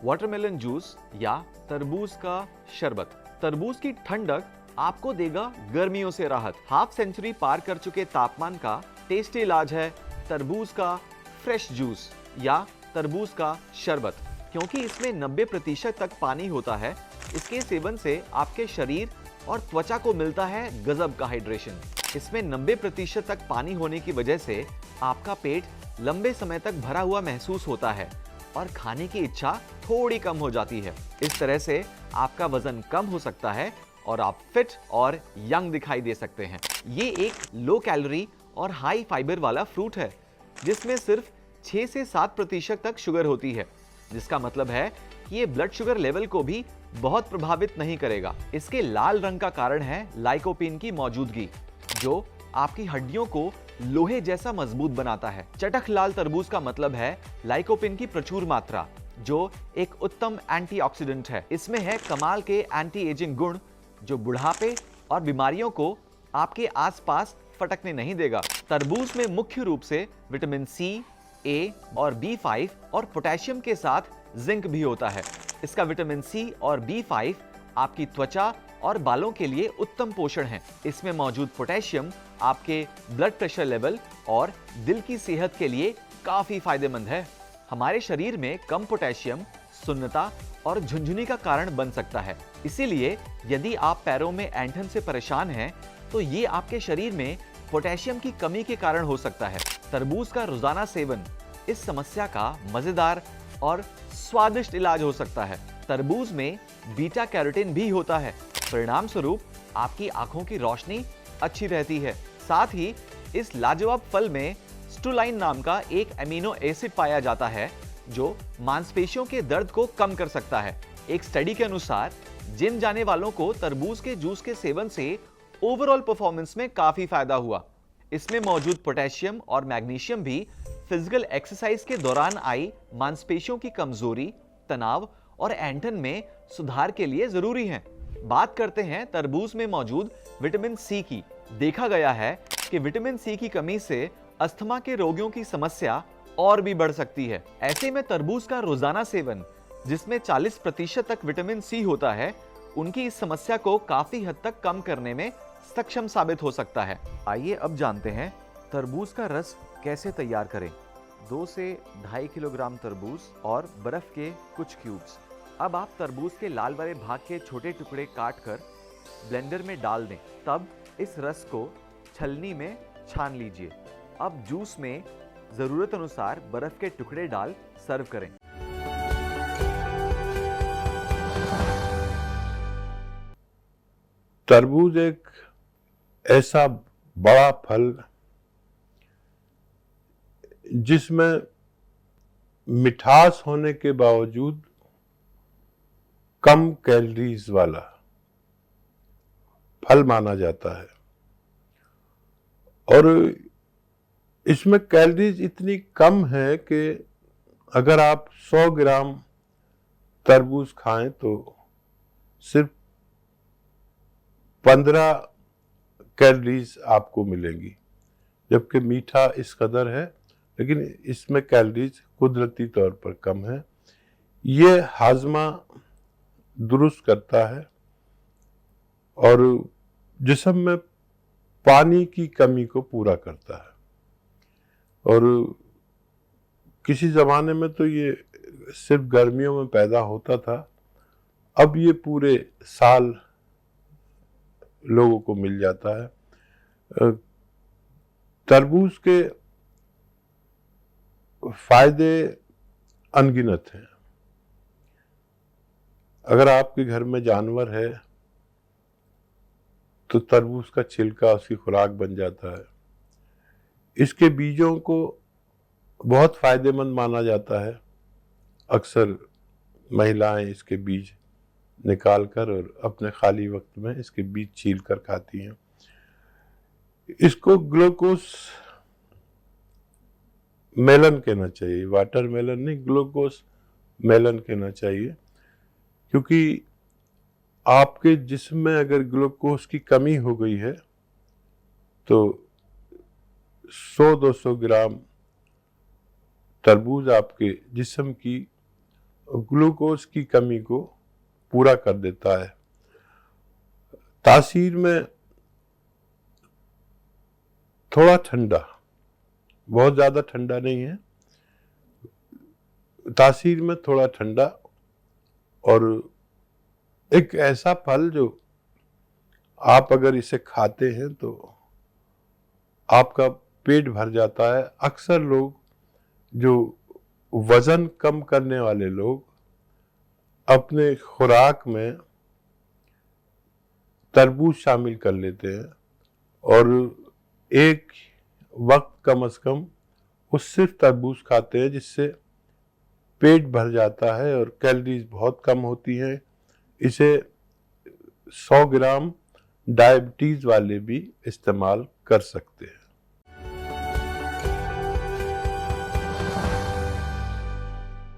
Watermelon juice या तरबूज का शरबत। तरबूज की ठंडक आपको देगा गर्मियों से राहत। हाफ सेंचुरी पार कर चुके तापमान का टेस्टी इलाज है तरबूज का फ्रेश जूस या तरबूज का शरबत। क्योंकि इसमें 90% तक पानी होता है, इसके सेवन से आपके शरीर और त्वचा को मिलता है गजब का हाइड्रेशन। इसमें 90% तक पानी होने की वजह से आपका पेट लंबे समय तक भरा हुआ महसूस होता है और खाने की इच्छा थोड़ी कम हो जाती है। इस तरह से आपका वजन कम हो सकता है और आप फिट और यंग दिखाई दे सकते हैं। ये एक लो कैलोरी और हाई फाइबर वाला फ्रूट है जिसमें सिर्फ 6 से 7% तक शुगर होती है, जिसका मतलब है कि ये ब्लड शुगर लेवल को भी बहुत प्रभावित नहीं करेगा। इसके लाल रंग का कारण है लाइकोपीन की मौजूदगी, जो आपकी हड्डियों को लोहे जैसा मजबूत बनाता है। चटक लाल तरबूज का मतलब है लाइकोपिन की प्रचुर मात्रा, जो एक उत्तम एंटीऑक्सीडेंट है। इसमें है कमाल के एंटी एजिंग गुण, जो बुढ़ापे और बीमारियों को आपके आसपास फटकने नहीं देगा। तरबूज में मुख्य रूप से विटामिन सी, ए और B5 और पोटेशियम के साथ जिंक भी होता है। इसका विटामिन सी और B5 आपकी त्वचा और बालों के लिए उत्तम पोषण है। इसमें मौजूद पोटेशियम आपके ब्लड प्रेशर लेवल और दिल की सेहत के लिए काफी फायदेमंद है। हमारे शरीर में कम पोटेशियम सुन्नता और झुनझुनी का कारण बन सकता है। इसीलिए यदि आप पैरों में ऐंठन से परेशान हैं, तो ये आपके शरीर में पोटेशियम की कमी के कारण हो सकता है। तरबूज का रोजाना सेवन इस समस्या का मजेदार और स्वादिष्ट इलाज हो सकता है। तरबूज में बीटा कैरोटीन भी होता है, परिणाम स्वरूप आपकी आंखों की रोशनी अच्छी रहती है। साथ ही इस लाजवाब फल में स्टुलाइन नाम का एक अमीनो एसिड पाया जाता है, जो मांसपेशियों के दर्द को कम कर सकता है। एक स्टडी के अनुसार जिम जाने वालों को तरबूज के जूस के सेवन से ओवरऑल परफॉर्मेंस में काफी फायदा हुआ। इसमें मौजूद पोटेशियम और मैग्नीशियम भी फिजिकल एक्सरसाइज के दौरान आई मांसपेशियों की कमजोरी, तनाव और ऐंठन में सुधार के लिए जरूरी हैं। बात करते हैं तरबूज में मौजूद विटामिन सी की। देखा गया है कि विटामिन सी की कमी से अस्थमा के रोगियों की समस्या और भी बढ़ सकती है। ऐसे में तरबूज का रोजाना सेवन, जिसमें 40% तक विटामिन सी होता है, उनकी इस समस्या को काफी हद तक कम करने में सक्षम साबित हो सकता है। आइए अब जानते हैं तरबूज का रस कैसे तैयार करें। 2 से 2.5 किलोग्राम तरबूज और बर्फ के कुछ क्यूब्स। अब आप तरबूज के लाल वाले भाग के छोटे टुकड़े काट कर ब्लेंडर में डाल दें। तब इस रस को छलनी में छान लीजिए। अब जूस में जरूरत अनुसार बर्फ के टुकड़े डाल सर्व करें। तरबूज एक ऐसा बड़ा फल जिसमें मिठास होने के बावजूद कम कैलोरीज वाला फल माना जाता है, और इसमें कैलोरीज इतनी कम है कि अगर आप 100 ग्राम तरबूज खाएं तो सिर्फ 15 कैलोरीज आपको मिलेंगी, जबकि मीठा इस कदर है, लेकिन इसमें कैलोरीज कुदरती तौर पर कम है। ये हाजमा दुरुस्त करता है और जिस्म में पानी की कमी को पूरा करता है। और किसी जमाने में तो ये सिर्फ गर्मियों में पैदा होता था, अब ये पूरे साल लोगों को मिल जाता है। तरबूज के फायदे अनगिनत हैं। अगर आपके घर में जानवर है तो तरबूज का छिलका उसकी खुराक बन जाता है। इसके बीजों को बहुत फायदेमंद माना जाता है। अक्सर महिलाएं इसके बीज निकालकर और अपने खाली वक्त में इसके बीज छील कर खाती हैं। इसको ग्लूकोज मेलन कहना चाहिए, वाटरमेलन नहीं, ग्लूकोज मेलन कहना चाहिए, क्योंकि आपके जिस्म में अगर ग्लूकोज की कमी हो गई है तो 100-200 ग्राम तरबूज आपके जिस्म की ग्लूकोज की कमी को पूरा कर देता है। तासीर में थोड़ा ठंडा, बहुत ज्यादा ठंडा नहीं है, तासीर में थोड़ा ठंडा, और एक ऐसा फल जो आप अगर इसे खाते हैं तो आपका पेट भर जाता है। अक्सर लोग जो वजन कम करने वाले लोग अपने खुराक में तरबूज शामिल कर लेते हैं, और एक वक्त कम से कम वो सिर्फ तरबूज खाते हैं, जिससे पेट भर जाता है और कैलोरीज बहुत कम होती हैं। इसे 100 ग्राम डायबिटीज वाले भी इस्तेमाल कर सकते हैं।